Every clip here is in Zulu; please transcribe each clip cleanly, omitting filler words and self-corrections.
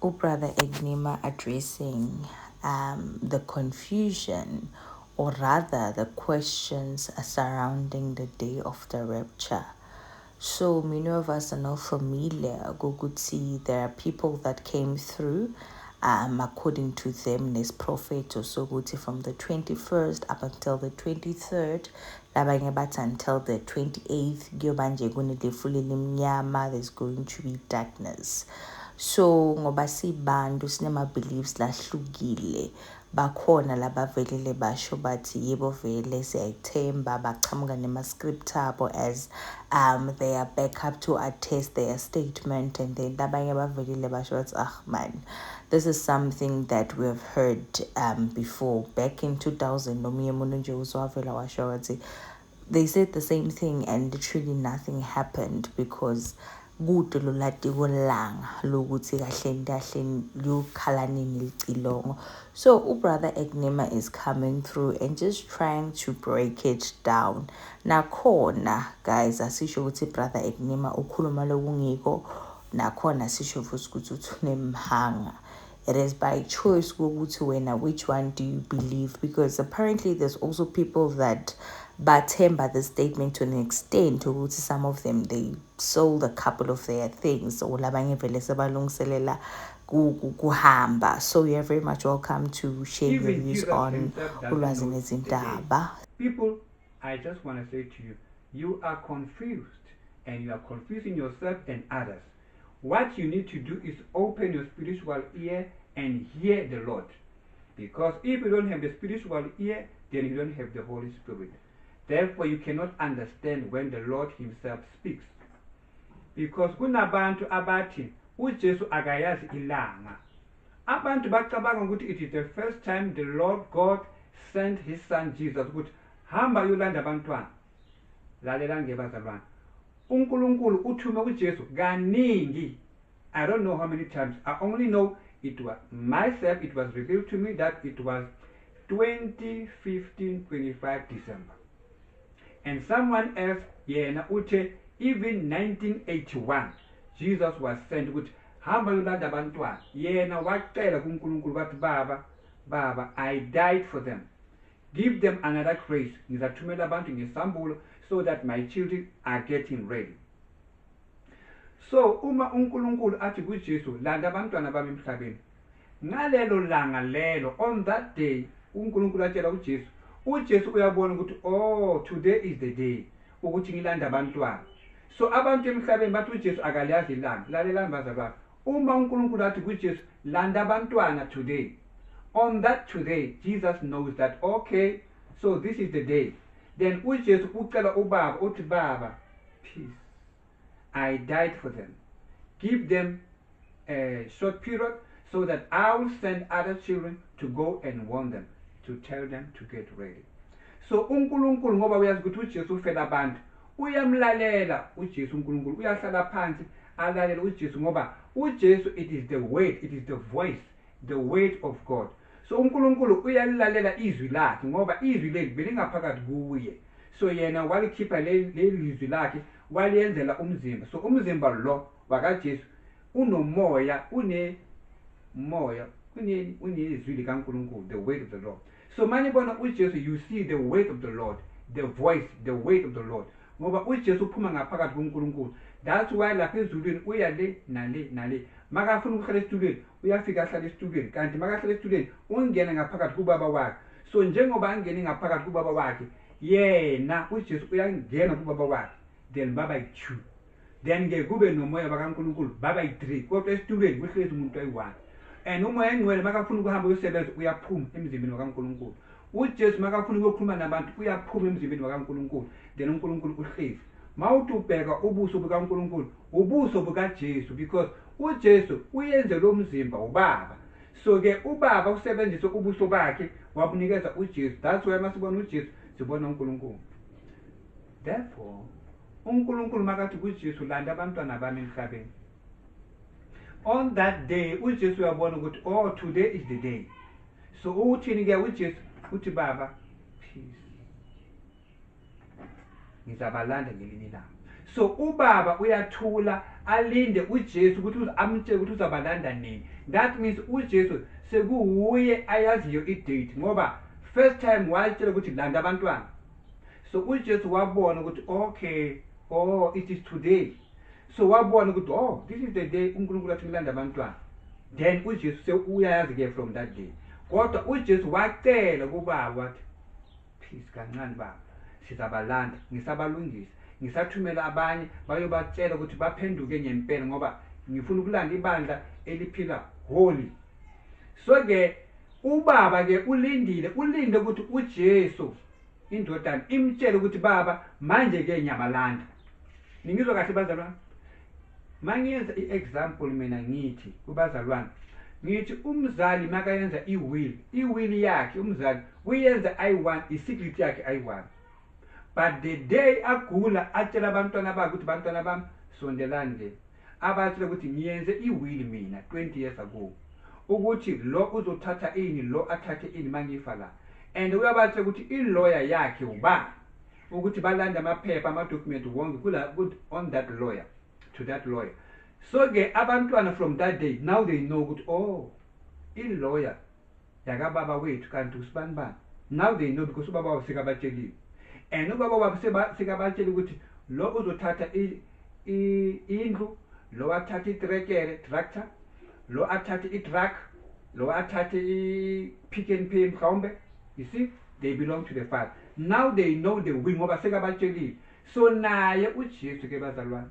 Brother Egnima addressing the confusion, or rather the questions surrounding the day of the rapture. So many of us are not familiar. See, there are people that came through, according to them, as prophet or so from the 21st up until the 23rd, until the 28th, there's going to be darkness. So ngoba sibantu sinema-beliefs lahlukile, bakhona labavelile basho bathi yebo vele siyayithemba, baqhamuka nema-script abo as they are back up to attest their statement, and then labanye bavelile basho bathi man, this is something that we have heard before. Back in 2000 nomunye umuntu nje uzwavela washo wathi they said the same thing and literally nothing happened, because kude lolati kolanga lokuthi kahle kahle liyokhala nini licilongo. So ubrother Egnima is coming through and just trying to break it down. Nakhona guys asisho ukuthi brother Egnima ukhuluma lokungiko, nakhona sisho futhi ukuthi unemhanga. It is by choice which one do you believe, because apparently there's also people that bathemba the statement to an extent ukuthi some of them they sold a couple of their things, or labanye vele sebalungiselela kuhamba. So you're very much welcome to share your views on ulwazi nezindaba. People, I just want to say to you, you are confused, and you are confusing yourself and others. What you need to do is open your spiritual ear and hear the Lord. Because if you don't have the spiritual ear, then you don't have the Holy Spirit. Therefore, you cannot understand when the Lord himself speaks. Because kunabantu abathi uJesu akayazi ilanga. Abantu bacabanga ukuthi it is the first time the Lord God sent his son Jesus ukuthi hamba yolanda abantwana. Lalela ngebazalwane. uNkulunkulu uthume uJesu kaningi. I don't know how many times. I only know it was myself, it was revealed to me that it was 2015 25 December. And someone else, yena uthe even 1981 Jesus was sent ukuthi hamba yolanda abantwana. Yena wacela kuNkulunkulu bathi baba I died for them. Give them another grace. Ngizathumela abantu ngesambulo so that my children are getting ready. So uma uNkulunkulu athi kuJesu landa abantwana bami emhlabeni, ngalelo langa lelo, on that day uNkulunkulu atshela uJesu uyabona ukuthi oh today is the day ukuthi ngilanda abantwana. So abantu emhlabeni bathi uJesu akalazi ilanga. Lalela bazalwane, uma uNkulunkulu athi kuJesu landa abantwana today, on that today Jesus knows that okay, so this is the day. Then uJesu ucela ubaba uthi baba peace, I died for them. Give them a short period so that I will send other children to go and warn them, to tell them to get ready. So uNkulunkulu ngoba uyazi ukuthi uJesu ufela abantu, uyamlalela uJesu. uNkulunkulu uyahlala phansi alalela uJesu ngoba uJesu it is the word, it is the voice, the word of God. So uNkulunkulu uyalilalela izwi lakhe ngoba izwi leli belingaphakathi kuye. So yena walikhipha leli izwi lakhe waliyenzela umzimba. So umzimba lo wakaJesu unomoya, unezwi likaNkulunkulu, the word of the Lord. So manibona uJesu, you see the word of the Lord, the voice, the word of the Lord. Ngoba uJesu uphuma ngaphakathi kuNkulunkulu. That's why lapha ezulwini uya le nale. Makafuna ukuhlala esitulweni uyafika ahlala esitulweni, kanti makahlala esitulweni ungena ngaphakathi kubaba wakhe. So njengoba angene ngaphakathi kubaba wakhe, yena uJesu uyangena kubaba wakhe, then baba yi2. Then ke kube nomoya bakaNkulunkulu baba yi3. Kodwa esitulweni kuhlezi umuntu ayi1. And umoya engcwele makafuna ukuhamba uyosebenza uyaphuma emzimbeni wakaNkulunkulu. uJesu makafuna ukukhuluma nabantu uyaphuma emzimbeni wakaNkulunkulu, then uNkulunkulu uhlezi. Mawuthi ubheka ubuso bukaNkulunkulu, ubuso bukaJesu, because uJesu uyenze lo mzimba ubaba. So ke ubaba usebenzisa ubuso bakhe wabunikeza uJesu. That's why masibona uJesu sibona uNkulunkulu. Therefore uNkulunkulu makathi kuJesu landa abantwana bami emhlabeni, on that day uJesu uyabona ukuthi oh today is the day. So uthini ke uJesu uthi baba peace, ngizabalanda ngelinye ilanga. So ubaba uyathula alinde uJesu ukuthi amtshele ukuthi uzabalanda nini. That means uJesu sekuwuye ayaziyo idate ngoba first time watshela ukuthi landa abantwana. So uJesu wabona ukuthi okay, oh it is today. So wabona ukuthi oh this is the day uNkulunkulu athi ngilanda abantwana. Then uJesu sekuyayazi ke from that day. Kodwa uJesu wacela kubaba wathi please kancane baba sizabalanda ngisabalungisa ngisathumela abanye bayobatshela ukuthi baphenduke ngempela ngoba ngifuna ukulanda ibandla eliphila holy. So ke ubaba ke ulinde ukuthi uJesu indodana imtshele ukuthi baba manje ke nyabalanda. Ningizwa kahle bazalwane? Mangiyenza iexample mina ngithi kubazalwane ngithi umzali makayenza iwill yakhe umzali uyenza I1 isecret yakhe I1. But the day agula atshela abantwana bakhe ukuthi bantwana bami sondelani nje abathile ukuthi ngiyenze iwill mina 20 years ago ukuthi lo uzothatha ini lo athathe ini mangifa la. And uyabathi ukuthi ilawyer yakhe ubani ukuthi balanda amaphepha amadocument wonke kula good on that lawyer to that lawyer. So ke abantwana from that day now they know ukuthi oh ilawyer yakababa wethu kanti usibani bani. Now they know because ubaba wabo sekabatsheliwe. And ubaba wabo sekabatshela ukuthi lo uzothatha indlu lo athatha tractor lo athatha truck lo athatha pick and pay mhlawumbe. You see, they belong to the Father. Now they know the will ngoba sekabatsheliwe. So naye uJesu ke bazalwane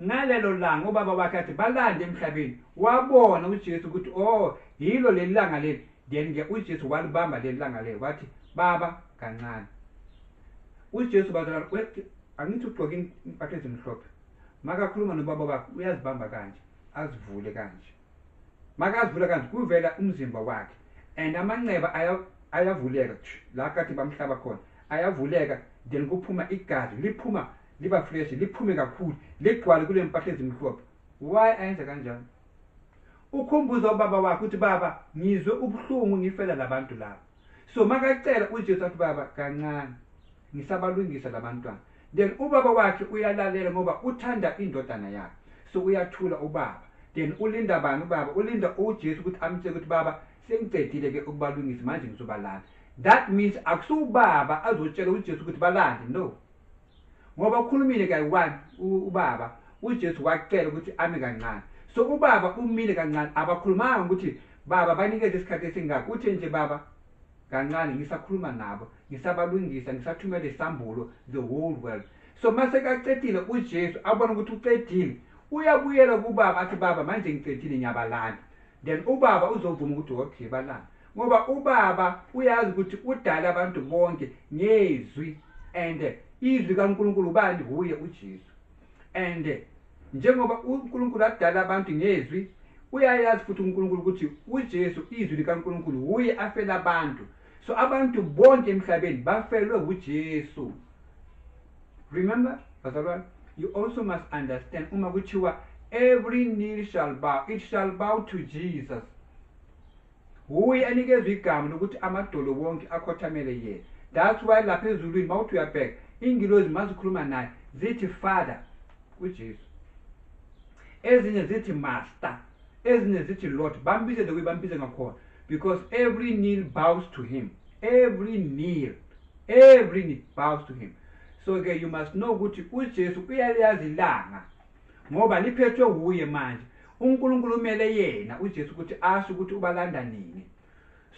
ngalelo langa ubaba wakhe athi balande emhlabeni wabona uJesu ukuthi oh yilo lelanga leli. Then ke uJesu walibamba lelanga leli wathi baba kancane. uJesu bazalwane angithi ugqoka impahla ezimhlophe makakhuluma nobaba wakhe uyazibamba kanje azivule kanje. Makazivula kanje kuvela umzimba wakhe and amanxeba ayavuleka la kathi bamhlaba khona ayavuleka. Then kuphuma igazi liphuma liba fresh liphume kakhulu ligcwale kule mpahla ezimhlophe. Why ayenza kanjani? Ukhumbuza ubaba wakhe ukuthi baba ngizwe ubuhlungu ngifela labantu laba. So makacela uJesu athi baba kancane ngisabalungisa labantwana. Then ubaba wakhe uyalalela ngoba uthanda indodana yakhe. So uyathula ubaba. Then ulinda bani ubaba? Ulinda uJesu ukuthi amtshele ukuthi baba sengicedile ke ukubalungisa manje ngizobalanda. That means akusubaba azotshela uJesu ukuthi balande no. Ngoba ukhulumile kayi1 ubaba uJesu wacela ukuthi ame kancane. So ubaba umile kancane abakhulumanga ukuthi baba banikeze isikhathi esingaka. Uthi nje baba kancane ngisakhuluma nabo ngisabalungisa ngisathumela isambulo the whole world. So mase kacedile uJesu abona ukuthi ucedile uyabuyela kubaba athi baba manje ngicedile ngiyabalanda. Then ubaba uzovuma ukuthi okay balanda ngoba ubaba uyazi ukuthi udala abantu bonke ngezwi and izwi kaNkulunkulu bani huye uJesu. And njengoba uNkulunkulu adala abantu ngezwi uyayazi futhi uNkulunkulu ukuthi uJesu izwi likaNkulunkulu huye afela abantu. So abantu bonke emhlabeni bafelwe uJesu. Remember bazalwane, you also must understand uma kuthiwa every knee shall bow, it shall bow to Jesus. Huye anikezwe igama lokuthi amadolo wonke akhothamele yena. That's why lapha ezulwini mawuthi uyabheka ingilozi mazikhuluma naye zithi Father uJesu. Ezinye zithi Master, ezinye zithi Lord. Bambize the way bambize ngakhona because every knee bows to him. Every knee bows to him. So again you must know ukuthi uJesu uyayazi ilanga ngoba liphethwe huye manje. uNkulunkulu umele yena uJesu ukuthi asho ukuthi ubalanda nini.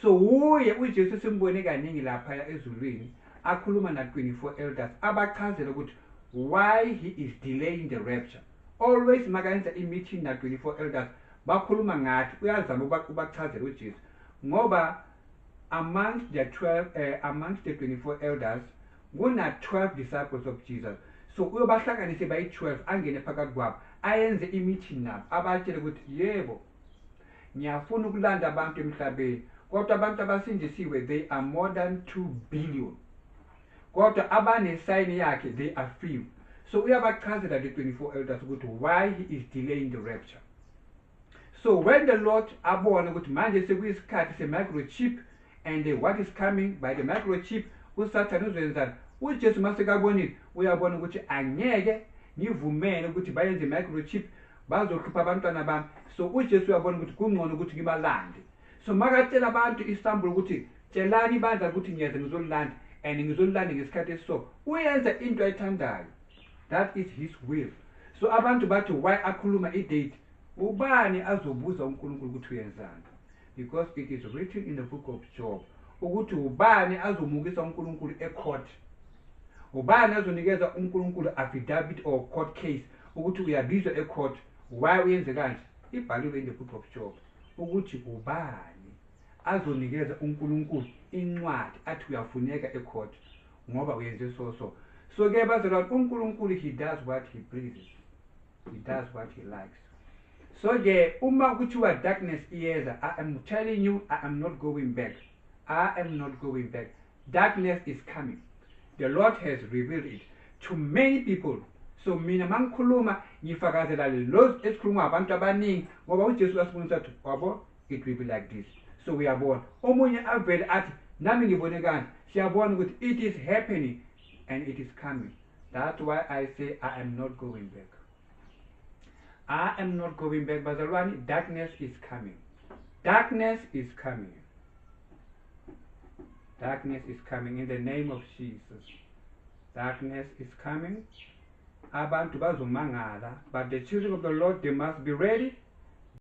So huye uJesu simbone kaningi lapha ezulwini akhuluma na 24 elders abachazela ukuthi why he is delaying the rapture. Always makayenza i-meeting na 24 elders bakhuluma ngathi uyazama ubachazela uJesu ngoba amongst the 24 elders kuna 12 disciples of Jesus. So uyobahlanganise bayi-12 angene phakathi kwabo ayenze i-meeting nabo abatshele ukuthi yebo ngiyafuna ukulanda abantu emhlabeni kodwa abantu abasindisiwe they are more than 2 billion. Kodwa abanesayini yakhe they are few. So uyabachazela the 24 elders ukuthi why he is delaying the rapture. So when the Lord abona ukuthi manje sekuyisikhathi se-microchip and what is coming by the microchip uSathane uzenzani uJesu masekabonile uyabona ukuthi angeke ngivumele ukuthi bayenze microchip bazokhipha abantwana bami. So uJesu uyabona ukuthi kungcono ukuthi ngibalande. So makatshela abantu isambulo ukuthi tshelani ibandla ukuthi ngiyeza ngizolilanda and ngizolilanda ngesikhathi esiso, uyenza into ayithandayo. That is his will. So abantu bathi why akhuluma idate, ubani azobuza uNkulunkulu ukuthi uyenzani? Because it is written in the book of Job ukuthi ubani azomukisa uNkulunkulu ecourt, ubani azonikeza uNkulunkulu affidavit or court case ukuthi uyabizwa ecourt why uyenze kanje. Ibhaliwe in the book of Job ukuthi ubani azonikeza uNkulunkulu incwadi athi uyafuneka ecourt ngoba uyenze so. So ke bazalwane, uNkulunkulu he does what he pleases, he does what he likes. So ke uma kuthiwa darkness iyeza, I am telling you, I am not going back. I am not going back. Darkness is coming. The Lord has revealed it to many people. So mina mangikhuluma ngifakazela lo esikhuluma abantu abaningi ngoba uJesu asifundisa ukuthi wabo it will be like this. So uyabona omunye avele athi nami ngibone kanje, siyabona ukuthi it is happening and it is coming. That's why I say I am not going back. I am not going back. Bazalwane, darkness is coming. Darkness is coming. Darkness is coming in the name of Jesus. Darkness is coming. Abantu bazomangala, but the children of the Lord, they must be ready